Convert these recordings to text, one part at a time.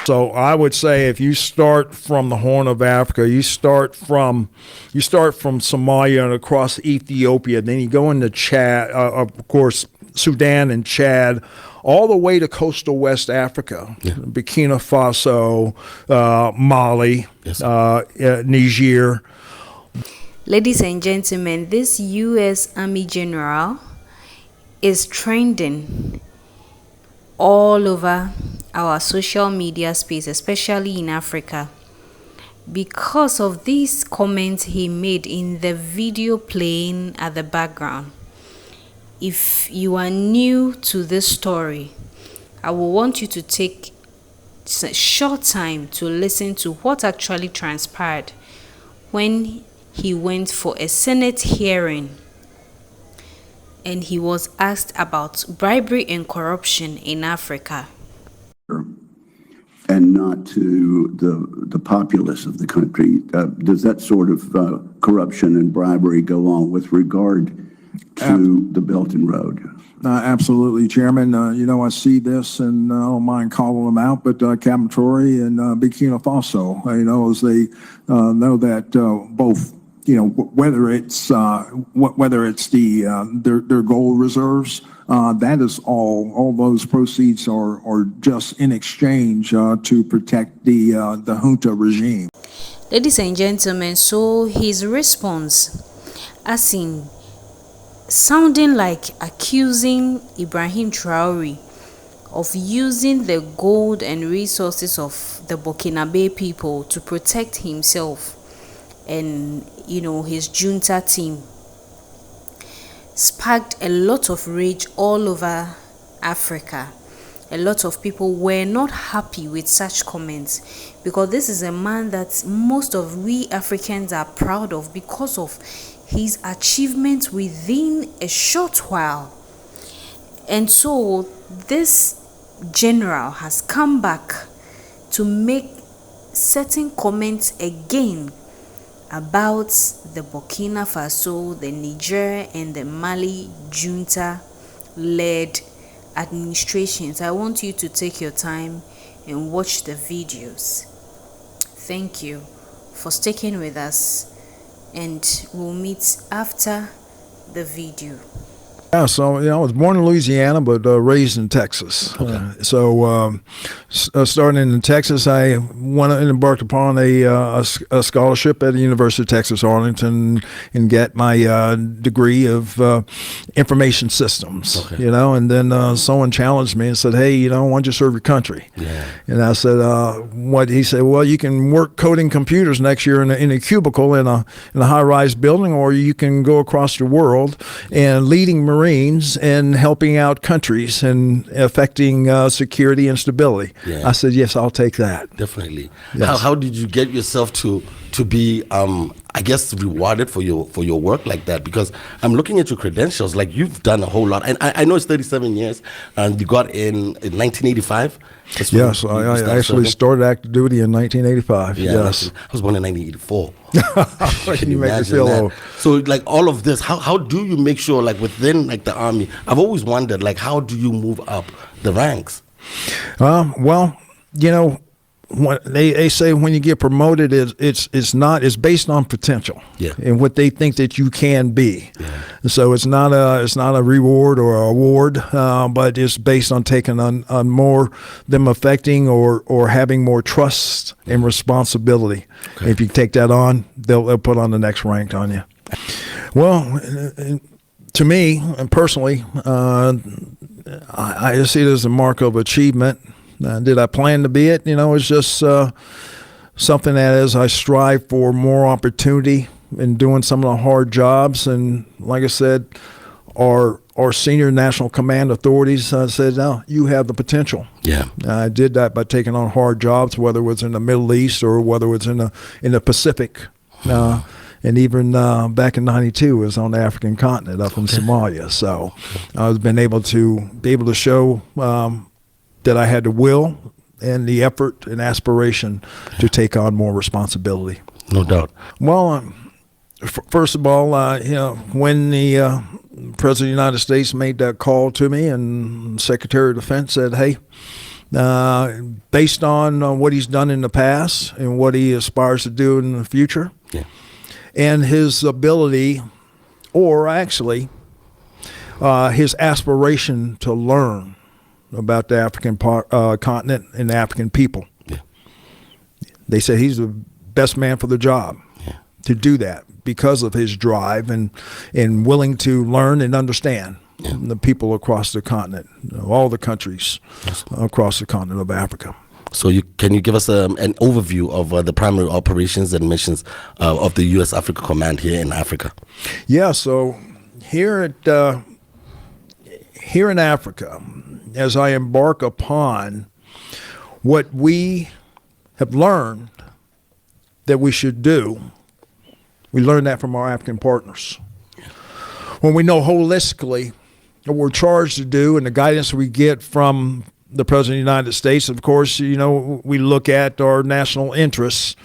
So I would say if you start from the Horn of Africa, you start from Somalia and across Ethiopia, then you go into Chad, of course, Sudan and Chad, all the way to coastal West Africa, Burkina Faso, Mali, Niger. Ladies and gentlemen, this U.S. Army general is trending all over our social media space, especially in Africa, because of these comments he made in the video playing at the background. If you are new to this story, I will want you to take a short time to listen to what actually transpired when he went for a Senate hearing and he was asked about bribery and corruption in Africa. And not to the populace of the country. Does that sort of corruption and bribery go on with regard to the Belt and Road? Absolutely, Chairman. I see this, and I don't mind calling them out, but Captain Traoré and Burkina Faso, as they know that both, whether it's their gold reserves, that is all those proceeds are just in exchange to protect the junta regime. Ladies and gentlemen, so his response, as in sounding like accusing Ibrahim Traoré of using the gold and resources of the Burkinabe people to protect himself and his junta team, sparked a lot of rage all over Africa. A lot of people were not happy with such comments because this is a man that most of we Africans are proud of because of his achievements within a short while. And so this general has come back to make certain comments again about the Burkina Faso, the Niger, and the Mali junta-led administrations. I want you to take your time and watch the videos. Thank you for sticking with us, and we'll meet after the video. Yeah, so I was born in Louisiana, but raised in Texas. Okay. Starting in Texas, I went and embarked upon a scholarship at the University of Texas Arlington and get my degree of information systems. Okay. And then someone challenged me and said, "Hey, why don't you serve your country?" Yeah. And I said, "What?" He said, "Well, you can work coding computers next year in a cubicle in a high-rise building, or you can go across the world and leading Marines and helping out countries and affecting security and stability." Yeah. I said, "Yes, I'll take that." Definitely. Yes. How did you get yourself to be I guess rewarded for your work like that? Because I'm looking at your credentials, like you've done a whole lot, and I know it's 37 years, and you got in 1985. Yes, I actually started active duty in 1985. Yeah, yes, I was born in 1984. You make me feel old. So like all of this, how do you make sure, like within like the army? I've always wondered, like, how do you move up the ranks? Well, when they say when you get promoted, it's based on potential, Yeah. and what they think that you can be. Yeah. So it's not a reward or a award, but it's based on taking on more them affecting or having more trust and responsibility. Okay. If you take that on, they'll put on the next rank on you. Well, to me personally, I see it as a mark of achievement. Did I plan to be it? It's just something that as I strive for more opportunity in doing some of the hard jobs. And like I said, our senior national command authorities said, "No, you have the potential." Yeah. I did that by taking on hard jobs, whether it was in the Middle East or whether it was in the Pacific. And even back in '92, was on the African continent up in Somalia. So I've been able to show that I had the will and the effort and aspiration to take on more responsibility. No doubt. Well, first of all, when the President of the United States made that call to me, and Secretary of Defense said, "Hey, based on what he's done in the past and what he aspires to do in the future, and his ability, or actually his aspiration to learn about the African continent and the African people. They say he's the best man for the job to do that because of his drive and willing to learn and understand the people across the continent, all the countries across the continent of Africa. So can you give us an overview of the primary operations and missions of the U.S. Africa Command here in Africa? Yeah, so here in Africa, as I embark upon what we have learned that we should do, we learn that from our African partners. When we know holistically what we're charged to do and the guidance we get from the President of the United States, of course, we look at our national interests,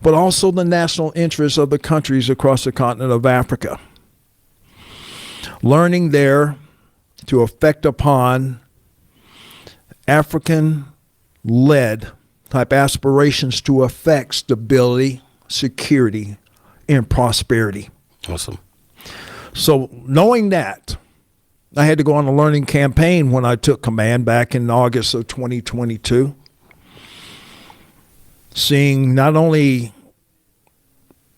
but also the national interests of the countries across the continent of Africa. Learning there to affect upon African-led type aspirations to affect stability, security, and prosperity. Awesome. So knowing that, I had to go on a learning campaign when I took command back in August of 2022, seeing not only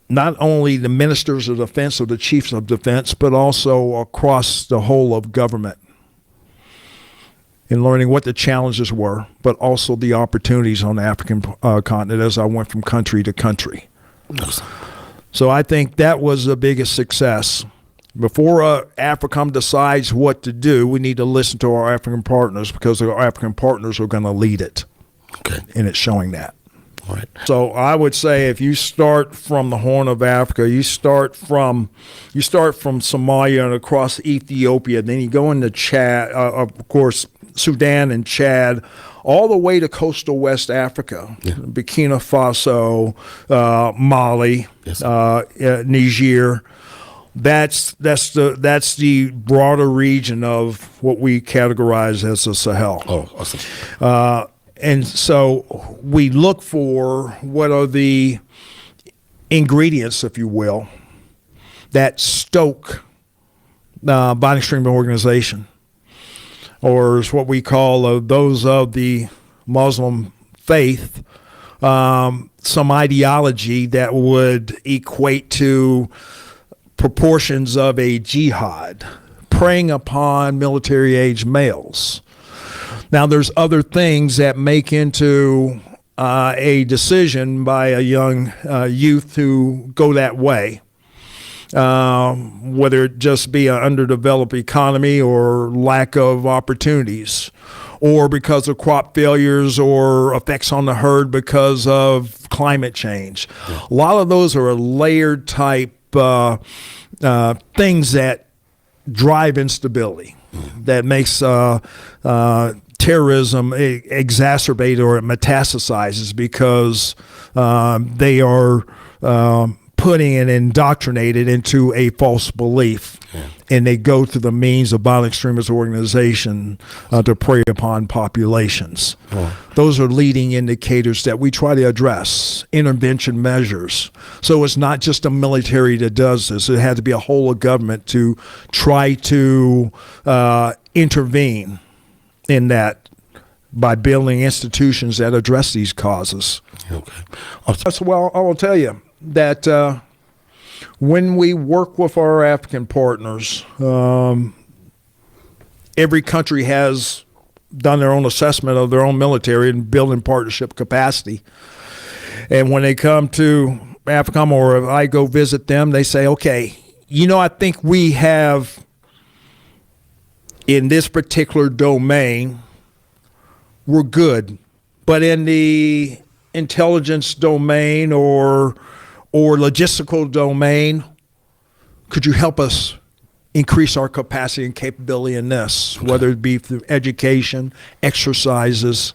the ministers of defense or the chiefs of defense, but also across the whole of government, in learning what the challenges were, but also the opportunities on the African continent as I went from country to country. Awesome. So I think that was the biggest success. Before AFRICOM decides what to do, we need to listen to our African partners, because our African partners are going to lead it. Okay. And it's showing that. All right. So I would say if you start from the Horn of Africa, you start from Somalia and across Ethiopia, then you go into Chad, of course, Sudan and Chad, all the way to coastal West Africa, Burkina Faso, Mali, Niger. That's the broader region of what we categorize as the Sahel. Oh, awesome. And so we look for what are the ingredients, if you will, that stoke body stream organization, or is what we call those of the Muslim faith, some ideology that would equate to proportions of a jihad, preying upon military-age males. Now, there's other things that make into a decision by a young youth to go that way, whether it just be an underdeveloped economy or lack of opportunities, or because of crop failures or effects on the herd because of climate change. A lot of those are layered type things that drive instability, that makes terrorism exacerbate or it metastasizes because they are putting it indoctrinated into a false belief. And they go to the means of violent extremist organization to prey upon populations. Those are leading indicators that we try to address, intervention measures. So it's not just the military that does this. It had to be a whole of government to try to intervene in that by building institutions that address these causes. So, well, I will tell you that when we work with our African partners, every country has done their own assessment of their own military and building partnership capacity. And when they come to AFRICOM, or if I go visit them, they say, okay, I think we have, in this particular domain, we're good. But in the intelligence domain or logistical domain, could you help us increase our capacity and capability in this, whether it be through education, exercises,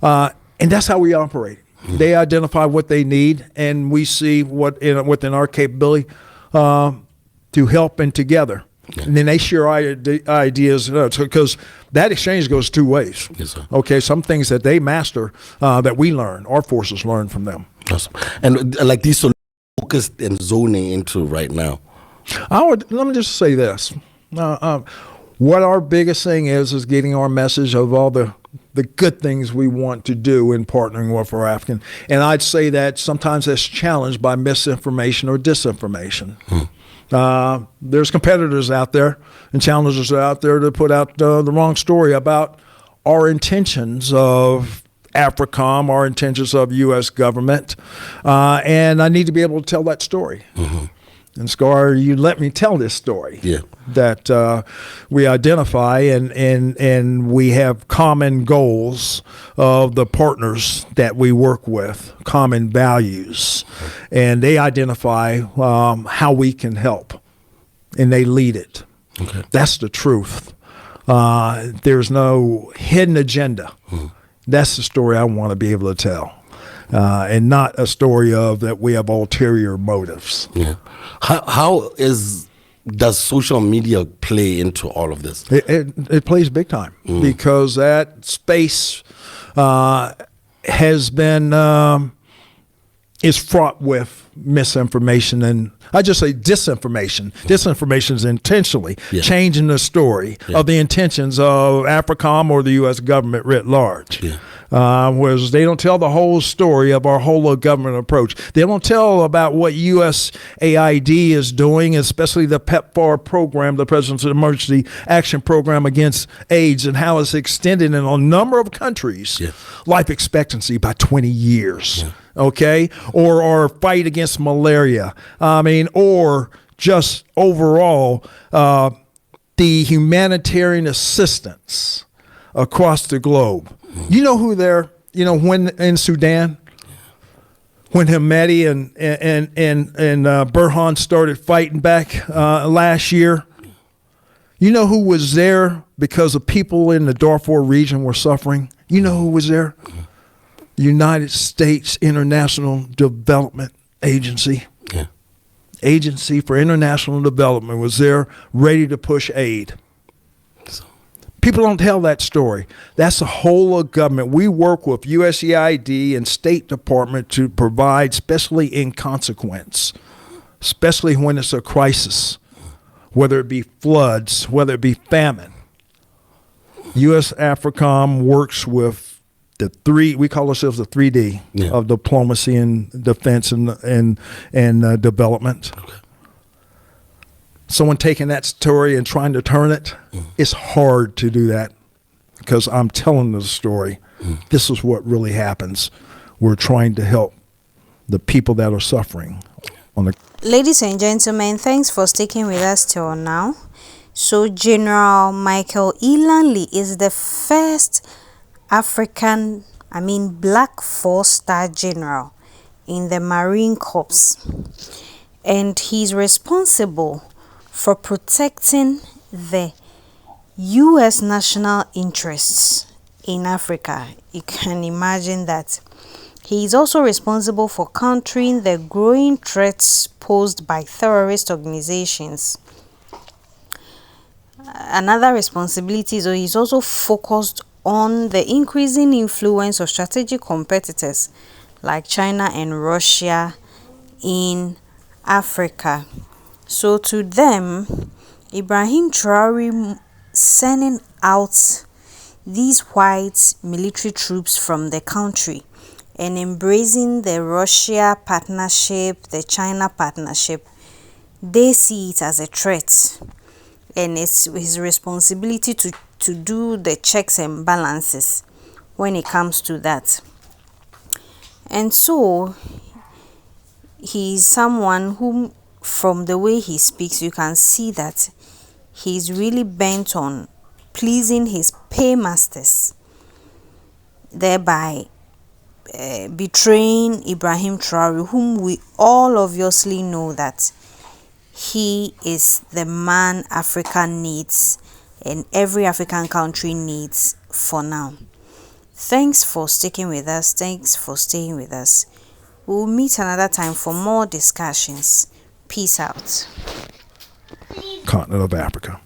and that's how we operate. They identify what they need, and we see what within our capability to help and together. And then they share ideas, because that exchange goes two ways. Yes, sir. Okay, some things that they master that we learn, our forces learn from them. Awesome. And like these focused and zoning into right now. Let me just say this. What our biggest thing is getting our message of all the good things we want to do in partnering with our African. And I'd say that sometimes that's challenged by misinformation or disinformation. There's competitors out there and challengers out there to put out the wrong story about our intentions of AFRICOM, our intentions of U.S. government. And I need to be able to tell that story. And Scar, you let me tell this story. Yeah. That we identify and we have common goals of the partners that we work with, common values, and they identify how we can help, and they lead it. Okay. That's the truth. There's no hidden agenda. That's the story I want to be able to tell. And not a story of that we have ulterior motives. Yeah. Does social media play into all of this? It plays big time because that space has been is fraught with misinformation, and I just say disinformation. Disinformation is intentionally changing the story of the intentions of AFRICOM or the U.S. government writ large. Whereas they don't tell the whole story of our whole of government approach. They don't tell about what USAID is doing, especially the PEPFAR program, the President's Emergency Action Program against AIDS, and how it's extended in a number of countries life expectancy by 20 years. Okay, or our fight against malaria. Or just overall the humanitarian assistance across the globe. You know who they're, when in Sudan, when Hamedi and Burhan started fighting back last year, you know who was there because the people in the Darfur region were suffering? You know who was there? United States International Development Agency. Agency for International Development was there ready to push aid. People don't tell that story. That's the whole of government. We work with USAID and State Department to provide, especially in consequence, especially when it's a crisis, whether it be floods, whether it be famine. U.S. AFRICOM works with the three, we call ourselves the 3D of diplomacy and defense and development. Someone taking that story and trying to turn it, it's hard to do that because I'm telling the story. This is what really happens. We're trying to help the people that are suffering. Ladies and gentlemen, thanks for sticking with us till now. So General Michael E. Lanley is the first black 4-star general in the Marine Corps, and he's responsible for protecting the U.S. national interests in Africa. You can imagine that. He is also responsible for countering the growing threats posed by terrorist organizations. Another responsibility is he's also focused on the increasing influence of strategic competitors like China and Russia in Africa. So to them, Ibrahim Traoré sending out these white military troops from the country and embracing the Russia partnership, the China partnership, they see it as a threat. And it's his responsibility to do the checks and balances when it comes to that. And so he's someone whom, from the way he speaks, you can see that he's really bent on pleasing his paymasters, thereby betraying Ibrahim Traoré, whom we all obviously know that he is the man Africa needs and every African country needs for now. Thanks for sticking with us. Thanks for staying with us. We'll meet another time for more discussions. Peace out. Continent of Africa.